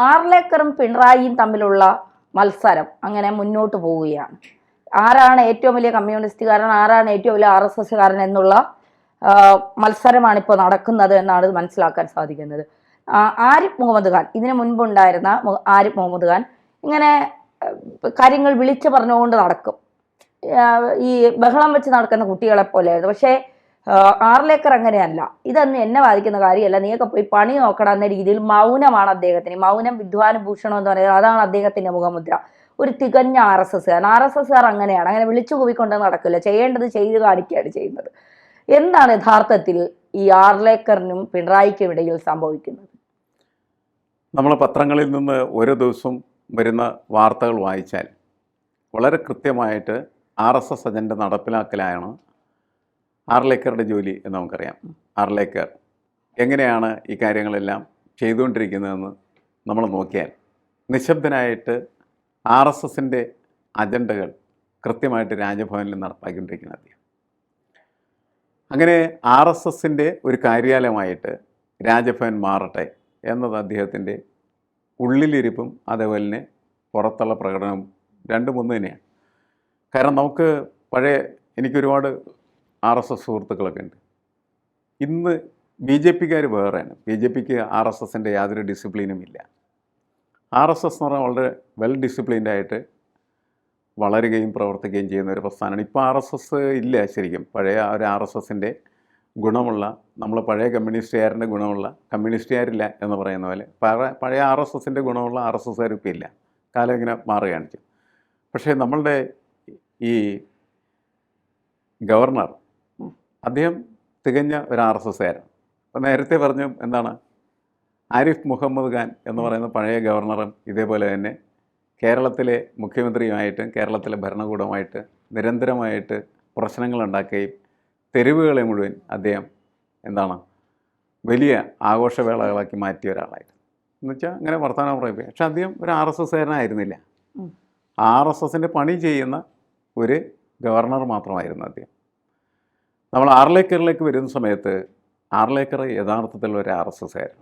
ആർലേക്കറും പിണറായിയും തമ്മിലുള്ള മത്സരം അങ്ങനെ മുന്നോട്ട് പോവുകയാണ്. ആരാണ് ഏറ്റവും വലിയ കമ്മ്യൂണിസ്റ്റുകാരൻ, ആരാണ് ഏറ്റവും വലിയ RSSകാരൻ എന്നുള്ള മത്സരമാണ് ഇപ്പോൾ നടക്കുന്നത് എന്നാണ് മനസ്സിലാക്കാൻ സാധിക്കുന്നത്. ആരിഫ് മുഹമ്മദ് ഖാൻ, ഇതിനു മുൻപുണ്ടായിരുന്ന ആരിഫ് മുഹമ്മദ് ഖാൻ ഇങ്ങനെ കാര്യങ്ങൾ വിളിച്ചു പറഞ്ഞുകൊണ്ട് നടക്കും. ഈ ബഹളം വെച്ച് നടക്കുന്ന കുട്ടികളെ പോലെയായിരുന്നു. പക്ഷേ ആർലേക്കർ അങ്ങനെയല്ല. ഇതൊന്നും എന്നെ ബാധിക്കുന്ന കാര്യമല്ല, നീയൊക്കെ പോയി പണി നോക്കണം എന്ന രീതിയിൽ മൗനമാണ് അദ്ദേഹത്തിന്. മൗനം വിദ്വാനുഭൂഷണം എന്ന് പറയുന്നത് അതാണ് അദ്ദേഹത്തിന്റെ മുഖമുദ്ര. ഒരു തികഞ്ഞ RSSകാർ അങ്ങനെയാണ്, അങ്ങനെ വിളിച്ചു കൂവിക്കൊണ്ട് നടക്കില്ല, ചെയ്യേണ്ടത് ചെയ്ത് കാണിക്കുകയാണ് ചെയ്യുന്നത്. എന്താണ് യഥാർത്ഥത്തിൽ ഈ ആർലേക്കറിനും പിണറായിക്കും ഇടയിൽ സംഭവിക്കുന്നത്? നമ്മൾ പത്രങ്ങളിൽ നിന്ന് ഓരോ ദിവസവും വരുന്ന വാർത്തകൾ വായിച്ചാൽ വളരെ കൃത്യമായിട്ട് RSS അജണ്ട നടപ്പിലാക്കലാണ് ആർലേക്കറുടെ ജോലി എന്ന് നമുക്കറിയാം. ആർലേക്കർ എങ്ങനെയാണ് ഈ കാര്യങ്ങളെല്ലാം ചെയ്തുകൊണ്ടിരിക്കുന്നതെന്ന് നമ്മൾ നോക്കിയാൽ നിശബ്ദനായിട്ട് RSSൻ്റെ അജണ്ടകൾ കൃത്യമായിട്ട് രാജഭവനിൽ നടപ്പാക്കിക്കൊണ്ടിരിക്കുന്നത് അദ്ദേഹം. അങ്ങനെ RSSൻ്റെ ഒരു കാര്യാലയമായിട്ട് രാജഭവൻ മാറട്ടെ എന്നത് അദ്ദേഹത്തിൻ്റെ ഉള്ളിലിരിപ്പും അതേപോലെ തന്നെ പുറത്തുള്ള പ്രകടനവും രണ്ടും ഒന്ന് തന്നെയാണ്. കാരണം നമുക്ക് എനിക്കൊരുപാട് RSS സുഹൃത്തുക്കളൊക്കെ ഉണ്ട്. ഇന്ന് BJPക്കാർ വേറെയാണ്. BJPക്ക് RSSൻ്റെ യാതൊരു ഡിസിപ്ലിനും ഇല്ല. RSS എന്ന് പറഞ്ഞാൽ വളരെ വെൽ ഡിസിപ്ലിൻഡായിട്ട് വളരുകയും പ്രവർത്തിക്കുകയും ചെയ്യുന്ന ഒരു പ്രസ്ഥാനമാണ്. ഇപ്പോൾ RSS ഇല്ല ശരിക്കും. പഴയ ഒരു RSSൻ്റെ ഗുണമുള്ള, നമ്മൾ പഴയ കമ്മ്യൂണിസ്റ്റുകാരൻ്റെ ഗുണമുള്ള കമ്മ്യൂണിസ്റ്റുകാരില്ല എന്ന് പറയുന്ന പോലെ പഴയ RSSൻ്റെ ഗുണമുള്ള RSSകാർ ഇപ്പോൾ ഇല്ല. കാലം ഇങ്ങനെ മാറുകയാണ് ചെയ്യും. പക്ഷേ നമ്മളുടെ ഈ ഗവർണർ അദ്ദേഹം തികഞ്ഞ ഒരു RSSകാരൻ. അപ്പോൾ നേരത്തെ പറഞ്ഞു എന്താണ്, ആരിഫ് മുഹമ്മദ് ഖാൻ എന്ന് പറയുന്ന പഴയ ഗവർണറും ഇതേപോലെ തന്നെ കേരളത്തിലെ മുഖ്യമന്ത്രിയുമായിട്ടും കേരളത്തിലെ ഭരണകൂടമായിട്ട് നിരന്തരമായിട്ട് പ്രശ്നങ്ങളുണ്ടാക്കുകയും തെരുവുകളെ മുഴുവൻ അദ്ദേഹം വലിയ ആഘോഷവേളകളാക്കി മാറ്റിയ ഒരാളായിരുന്നു. എന്നുവെച്ചാൽ അങ്ങനെ വർത്തമാനം പറയുക. പക്ഷെ അദ്ദേഹം ഒരു RSSകാരനായിരുന്നില്ല. RSSൻ്റെ പണി ചെയ്യുന്ന ഒരു ഗവർണർ മാത്രമായിരുന്നു അദ്ദേഹം. നമ്മൾ ആർലേക്കറിലേക്ക് വരുന്ന സമയത്ത് ആർലേക്കർ യഥാർത്ഥത്തിൽ ഒരു RSSകാരൻ.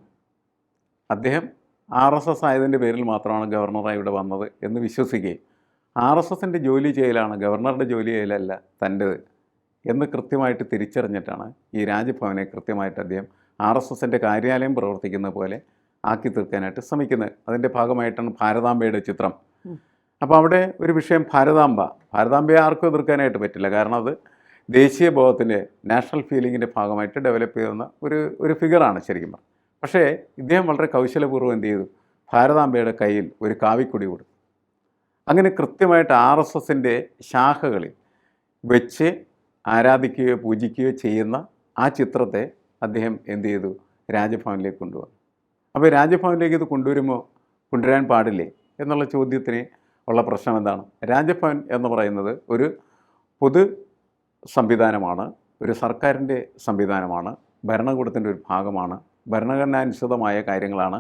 അദ്ദേഹം RSS ആയതിൻ്റെ പേരിൽ മാത്രമാണ് ഗവർണറായി ഇവിടെ വന്നത് എന്ന് വിശ്വസിക്കുകയും RSSൻ്റെ ജോലി ചെയ്യലാണ്, ഗവർണറുടെ ജോലി ചെയ്യലല്ല തൻ്റേത് എന്ന് കൃത്യമായിട്ട് തിരിച്ചറിഞ്ഞിട്ടാണ് ഈ രാജ്ഭവനെ കൃത്യമായിട്ട് അദ്ദേഹം RSSൻ്റെ കാര്യാലയം പ്രവർത്തിക്കുന്ന പോലെ ആക്കി തീർക്കാനായിട്ട് ശ്രമിക്കുന്നത്. അതിൻ്റെ ഭാഗമായിട്ടാണ് ഭാരതാംബയുടെ ചിത്രം. അപ്പോൾ അവിടെ ഒരു വിഷയം ഭാരതാംബയെ ആർക്കും എതിർക്കാനായിട്ട് പറ്റില്ല. കാരണം അത് ദേശീയ ബോധത്തിൻ്റെ നാഷണൽ ഫീലിങ്ങിൻ്റെ ഭാഗമായിട്ട് ഡെവലപ്പ് ചെയ്യുന്ന ഒരു ഫിഗറാണ് ശരിക്കും പറഞ്ഞാൽ. പക്ഷേ ഇദ്ദേഹം വളരെ കൗശലപൂർവ്വം എന്ത് ചെയ്തു, ഭാരതാംബയുടെ കയ്യിൽ ഒരു കാവിക്കൊടി കൊടുത്തു. അങ്ങനെ കൃത്യമായിട്ട് RSSൻ്റെ ശാഖകളിൽ വെച്ച് ആരാധിക്കുകയോ പൂജിക്കുകയോ ചെയ്യുന്ന ആ ചിത്രത്തെ അദ്ദേഹം എന്ത് ചെയ്തു, രാജഭവനിലേക്ക് കൊണ്ടുവന്നു. അപ്പോൾ രാജഭവനിലേക്ക് ഇത് കൊണ്ടുവരാൻ പാടില്ലേ എന്നുള്ള ചോദ്യത്തിന് ഉള്ള പ്രശ്നം എന്താണ്? രാജഭവൻ എന്ന് പറയുന്നത് ഒരു പൊതു സംവിധാനമാണ്, ഒരു സർക്കാരിൻ്റെ സംവിധാനമാണ്, ഭരണകൂടത്തിൻ്റെ ഒരു ഭാഗമാണ്, ഭരണഘടനാനുസൃതമായ കാര്യങ്ങളാണ്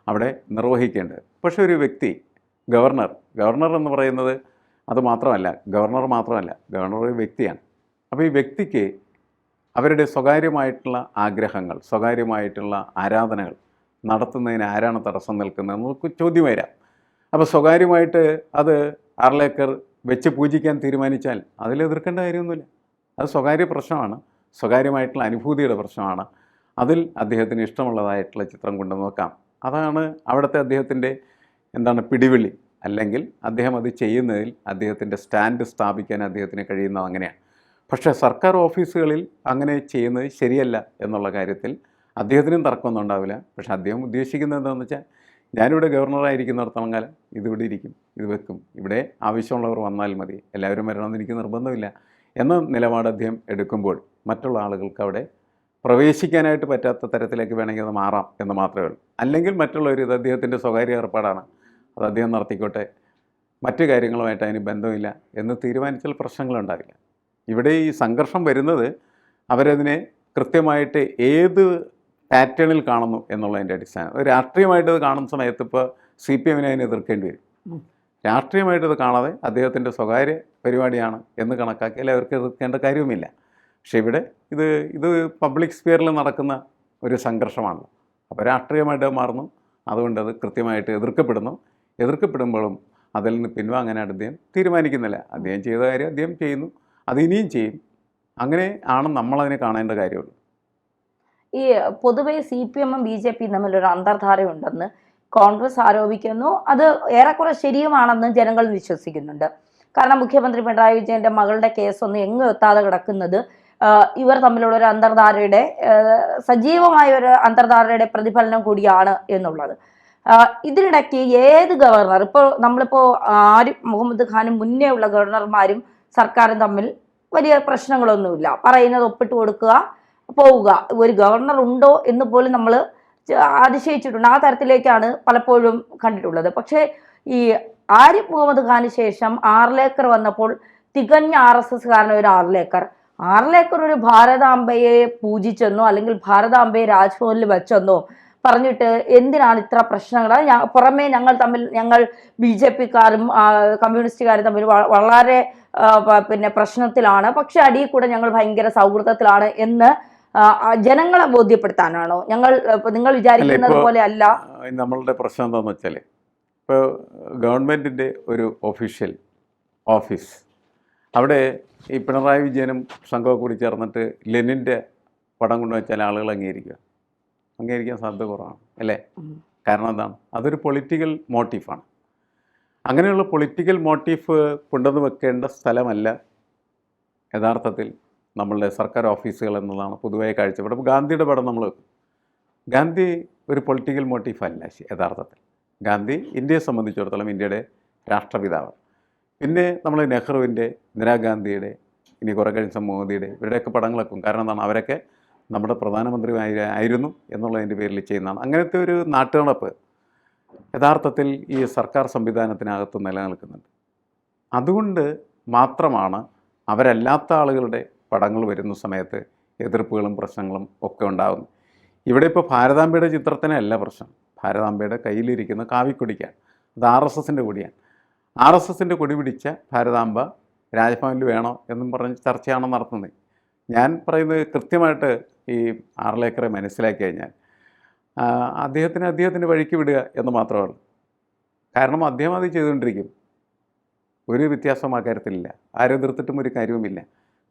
അവിടെ നിർവഹിക്കേണ്ടത്. പക്ഷേ ഒരു വ്യക്തി ഗവർണർ എന്ന് പറയുന്നത് ഗവർണർ ഒരു വ്യക്തിയാണ്. അപ്പോൾ ഈ വ്യക്തിക്ക് അവരുടെ സ്വകാര്യമായിട്ടുള്ള ആഗ്രഹങ്ങൾ, സ്വകാര്യമായിട്ടുള്ള ആരാധനകൾ നടത്തുന്നതിന് ആരാണ് തടസ്സം നിൽക്കുന്നത് നമുക്ക് ചോദ്യം വരാം. അപ്പോൾ സ്വകാര്യമായിട്ട് അത് ആർലേക്കർ വെച്ച് പൂജിക്കാൻ തീരുമാനിച്ചാൽ അതിൽ എതിർക്കേണ്ട കാര്യമൊന്നുമില്ല. അത് സ്വകാര്യ പ്രശ്നമാണ്, സ്വകാര്യമായിട്ടുള്ള അനുഭൂതിയുടെ പ്രശ്നമാണ്. അതിൽ അദ്ദേഹത്തിന് ഇഷ്ടമുള്ളതായിട്ടുള്ള ചിത്രം കൊണ്ട് നോക്കാം. അതാണ് അവിടുത്തെ അദ്ദേഹത്തിൻ്റെ പിടിവിളി. അല്ലെങ്കിൽ അദ്ദേഹം അത് ചെയ്യുന്നതിൽ അദ്ദേഹത്തിൻ്റെ സ്റ്റാൻഡ് സ്ഥാപിക്കാൻ അദ്ദേഹത്തിന് കഴിയുന്നത് അങ്ങനെയാണ്. പക്ഷേ സർക്കാർ ഓഫീസുകളിൽ അങ്ങനെ ചെയ്യുന്നത് ശരിയല്ല എന്നുള്ള കാര്യത്തിൽ അദ്ദേഹത്തിനും തർക്കമൊന്നും ഉണ്ടാവില്ല. പക്ഷേ അദ്ദേഹം ഉദ്ദേശിക്കുന്നത് എന്താണെന്ന് വെച്ചാൽ, ഞാനിവിടെ ഗവർണറായിരിക്കുന്നിടത്തോളം കാലം ഇതിവിടെ ഇരിക്കും, ഇത് വെക്കും, ഇവിടെ ആവശ്യമുള്ളവർ വന്നാൽ മതി, എല്ലാവരും വരണമെന്ന് എനിക്ക് നിർബന്ധമില്ല എന്ന നിലപാട് അദ്ദേഹം എടുക്കുമ്പോൾ മറ്റുള്ള ആളുകൾക്ക് അവിടെ പ്രവേശിക്കാനായിട്ട് പറ്റാത്ത തരത്തിലേക്ക് വേണമെങ്കിൽ അത് മാറാം എന്ന് മാത്രമേ ഉള്ളൂ. അല്ലെങ്കിൽ മറ്റുള്ളവർ ഇത് അദ്ദേഹത്തിൻ്റെ സ്വകാര്യ ഏർപ്പാടാണ്, അത് അദ്ദേഹം നടത്തിക്കോട്ടെ, മറ്റു കാര്യങ്ങളുമായിട്ട് അതിന് ബന്ധമില്ല എന്ന് തീരുമാനിച്ചാൽ പ്രശ്നങ്ങളുണ്ടാവില്ല. ഇവിടെ ഈ സംഘർഷം വരുന്നത് അവരതിനെ കൃത്യമായിട്ട് ഏത് പാറ്റേണിൽ കാണുന്നു എന്നുള്ളതിൻ്റെ അടിസ്ഥാനം. രാഷ്ട്രീയമായിട്ട് ഇത് കാണുന്ന സമയത്ത് ഇപ്പോൾ CPMനെ അതിനെ എതിർക്കേണ്ടി വരും. രാഷ്ട്രീയമായിട്ടത് കാണാതെ അദ്ദേഹത്തിൻ്റെ സ്വകാര്യ പരിപാടിയാണ് എന്ന് കണക്കാക്കിയാൽ അവർക്ക് എതിർക്കേണ്ട കാര്യവുമില്ല. പക്ഷേ ഇവിടെ ഇത് പബ്ലിക് സ്ഫിയറിൽ നടക്കുന്ന ഒരു സംഘർഷമാണ്. അപ്പോൾ രാഷ്ട്രീയമായിട്ട് മാറുന്നു, അതുകൊണ്ട് അത് കൃത്യമായിട്ട് എതിർക്കപ്പെടുമ്പോഴും അതിൽ നിന്ന് പിൻവാങ്ങാനായിട്ട് അദ്ദേഹം തീരുമാനിക്കുന്നില്ല. അദ്ദേഹം ചെയ്ത കാര്യം അദ്ദേഹം ചെയ്യുന്നു, അത് ഇനിയും ചെയ്യും. അങ്ങനെ ആണ് നമ്മളതിനെ കാണേണ്ട കാര്യമുള്ളൂ. ഈ പൊതുവെ CPM-ഉം BJP-യും തമ്മിലൊരു അന്തർധാരയുണ്ടെന്ന് കോൺഗ്രസ് ആരോപിക്കുന്നു. അത് ഏറെക്കുറെ ശരിയുമാണെന്ന് ജനങ്ങൾ വിശ്വസിക്കുന്നുണ്ട്. കാരണം മുഖ്യമന്ത്രി പിണറായി വിജയന്റെ മകളുടെ കേസൊന്നും എങ്ങും എത്താതെ കിടക്കുന്നത് ഇവർ തമ്മിലുള്ള ഒരു അന്തർധാരയുടെ സജീവമായ ഒരു അന്തർധാരയുടെ പ്രതിഫലനം കൂടിയാണ് എന്നുള്ളത്. ഇതിനിടയ്ക്ക് ഏത് ഗവർണർ, നമ്മളിപ്പോൾ ആരിഫ് മുഹമ്മദ് ഖാനും മുന്നേ ഉള്ള ഗവർണർമാരും സർക്കാരും തമ്മിൽ വലിയ പ്രശ്നങ്ങളൊന്നുമില്ല, പറയുന്നത് ഒപ്പിട്ട് കൊടുക്കുക, പോവുക. ഒരു ഗവർണർ ഉണ്ടോ എന്ന് പോലും നമ്മൾ അതിശയിച്ചിട്ടുണ്ട്. ആ തരത്തിലേക്കാണ് പലപ്പോഴും കണ്ടിട്ടുള്ളത്. പക്ഷേ ഈ ആരിഫ് മുഹമ്മദ് ഖാന് ശേഷം ആർലേക്കർ വന്നപ്പോൾ തികഞ്ഞ RSSകാരൻ ഒരു ആർലേക്കർ ഒരു ഭാരതാംബയെ പൂജിച്ചെന്നോ അല്ലെങ്കിൽ ഭാരതാംബയെ രാജ്ഭവനിൽ വെച്ചെന്നോ പറഞ്ഞിട്ട് എന്തിനാണ് ഇത്ര പ്രശ്നങ്ങൾ? പുറമേ ഞങ്ങൾ BJP-ക്കാരും കമ്മ്യൂണിസ്റ്റുകാരും തമ്മിൽ വളരെ പ്രശ്നത്തിലാണ്, പക്ഷെ അടിയിൽ കൂടെ ഞങ്ങൾ ഭയങ്കര സൗഹൃദത്തിലാണ് എന്ന് ജനങ്ങളെ ബോധ്യപ്പെടുത്താനാണോ? നിങ്ങൾ വിചാരിക്കുന്നത് പോലെ അല്ല. നമ്മളുടെ പ്രശ്നം എന്താണെന്ന് വെച്ചാൽ, ഇപ്പോൾ ഗവൺമെൻറ്റിൻ്റെ ഒരു ഒഫീഷ്യൽ ഓഫീസ്, അവിടെ ഈ പിണറായി വിജയനും സംഘമൊക്കെ കൂടി ചേർന്നിട്ട് ലെനിൻ്റെ പടം കൊണ്ടുവച്ചാൽ ആളുകൾ അംഗീകരിക്കാൻ സാധ്യത കുറവാണ് അല്ലേ? കാരണം എന്താണ്? അതൊരു പൊളിറ്റിക്കൽ മോട്ടീഫാണ്. അങ്ങനെയുള്ള പൊളിറ്റിക്കൽ മോട്ടീഫ് കൊണ്ടുവന്ന് വെക്കേണ്ട സ്ഥലമല്ല യഥാർത്ഥത്തിൽ നമ്മളുടെ സർക്കാർ ഓഫീസുകൾ എന്നതാണ് പൊതുവായ കാഴ്ചപ്പാട്. ഇപ്പോൾ ഗാന്ധിയുടെ പടം നമ്മൾ വെക്കും. ഗാന്ധി ഒരു പൊളിറ്റിക്കൽ മോട്ടീഫല്ല യഥാർത്ഥത്തിൽ. ഗാന്ധി ഇന്ത്യയെ സംബന്ധിച്ചിടത്തോളം ഇന്ത്യയുടെ രാഷ്ട്രപിതാവാണ്. പിന്നെ നമ്മൾ നെഹ്റുവിൻ്റെ, ഇന്ദിരാഗാന്ധിയുടെ, ഇനി കുറേ കഴിഞ്ഞ മോദിയുടെ, ഇവരുടെയൊക്കെ പടങ്ങളൊക്കെ. കാരണം എന്താണ്? അവരൊക്കെ നമ്മുടെ പ്രധാനമന്ത്രി ആയിരുന്നു എന്നുള്ളതിൻ്റെ പേരിൽ ചെയ്യുന്നതാണ്. അങ്ങനത്തെ ഒരു നാട്ടുനടപ്പ് യഥാർത്ഥത്തിൽ ഈ സർക്കാർ സംവിധാനത്തിനകത്ത് നിലനിൽക്കുന്നുണ്ട്. അതുകൊണ്ട് മാത്രമാണ് അവരല്ലാത്ത ആളുകളുടെ പടങ്ങൾ വരുന്ന സമയത്ത് എതിർപ്പുകളും പ്രശ്നങ്ങളും ഒക്കെ ഉണ്ടാകുന്നു. ഇവിടെ ഇപ്പോൾ ഭാരതാംബയുടെ ചിത്രത്തിനല്ല പ്രശ്നം, ഭാരതാംബയുടെ കയ്യിലിരിക്കുന്ന കാവിക്കൊടിക്കാണ്. അത് RSSൻ്റെ കൊടിയാണ്. RSSൻ്റെ കൊടി പിടിച്ച ഭാരതാംബ രാജ്ഭവനിൽ വേണോ എന്നും പറഞ്ഞ് ചർച്ചയാണ് നടത്തുന്നത്. ഞാൻ പറയുന്നത് കൃത്യമായിട്ട് ഈ ആർലേക്കറെ മനസ്സിലാക്കി കഴിഞ്ഞാൽ അദ്ദേഹത്തിൻ്റെ വഴിക്ക് വിടുക എന്ന് മാത്രമേ. കാരണം അദ്ദേഹം അത് ചെയ്തുകൊണ്ടിരിക്കും, ഒരു വ്യത്യാസം ആ കാര്യത്തിലില്ല. ആരും എതിർത്തിട്ടും ഒരു കാര്യവുമില്ല.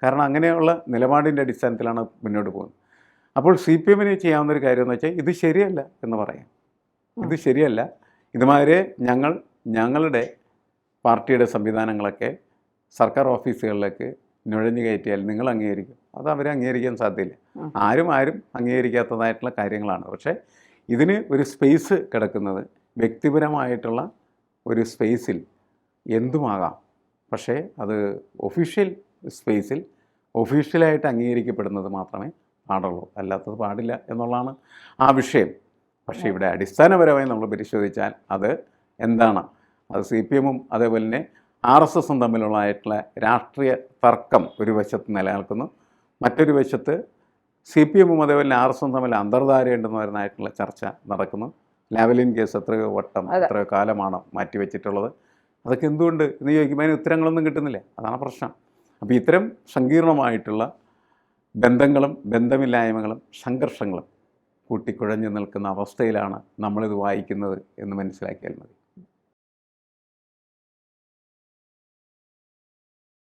കാരണം അങ്ങനെയുള്ള നിലപാടിൻ്റെ അടിസ്ഥാനത്തിലാണ് മുന്നോട്ട് പോകുന്നത്. അപ്പോൾ CPM-ന് ചെയ്യാവുന്നൊരു കാര്യം എന്ന് വെച്ചാൽ ഇത് ശരിയല്ല എന്ന് പറയാം. ഇത് ശരിയല്ല, ഇതുമാതിരി ഞങ്ങളുടെ പാർട്ടിയുടെ സംവിധാനങ്ങളൊക്കെ സർക്കാർ ഓഫീസുകളിലേക്ക് നുഴഞ്ഞു കയറ്റിയാൽ നിങ്ങൾ അംഗീകരിക്കും. അത് അവരെ അംഗീകരിക്കാൻ സാധ്യതയില്ല. ആരും അംഗീകരിക്കാത്തതായിട്ടുള്ള കാര്യങ്ങളാണ്. പക്ഷേ ഇതിന് ഒരു സ്പേസ് കിടക്കുന്നത് വ്യക്തിപരമായിട്ടുള്ള ഒരു സ്പേസിൽ എന്തുമാകാം. പക്ഷേ അത് ഒഫീഷ്യൽ സ്പേസിൽ ഒഫീഷ്യലായിട്ട് അംഗീകരിക്കപ്പെടുന്നത് മാത്രമേ പാടുള്ളൂ, അല്ലാത്തത് പാടില്ല എന്നുള്ളതാണ് ആ വിഷയം. പക്ഷേ ഇവിടെ അടിസ്ഥാനപരമായി നമ്മൾ പരിശോധിച്ചാൽ അത് എന്താണ്? അത് CPM-ഉം അതേപോലെ തന്നെ RSSും തമ്മിലുള്ളതായിട്ടുള്ള രാഷ്ട്രീയ തർക്കം ഒരു വശത്ത് നിലനിൽക്കുന്നു. മറ്റൊരു വശത്ത് CPM-ഉം അതേപോലെ RSSും തമ്മിൽ അന്തർധാരയുണ്ടെന്ന് വരുന്നതായിട്ടുള്ള ചർച്ച നടക്കുന്നു. ലാവലിൻ കേസ് എത്രയോ കാലമാണ് മാറ്റിവെച്ചിട്ടുള്ളത്. അതൊക്കെ എന്തുകൊണ്ട് എന്ന് ചോദിക്കുമ്പോൾ അതിന് ഉത്തരങ്ങളൊന്നും കിട്ടുന്നില്ല. അതാണ് പ്രശ്നം. അപ്പോൾ ഇത്തരം സങ്കീർണമായിട്ടുള്ള ബന്ധങ്ങളും ബന്ധമില്ലായ്മകളും സംഘർഷങ്ങളും കൂട്ടിക്കുഴഞ്ഞു നിൽക്കുന്ന അവസ്ഥയിലാണ് നമ്മളിത് വായിക്കുന്നത് എന്ന് മനസ്സിലാക്കിയാൽ മതി.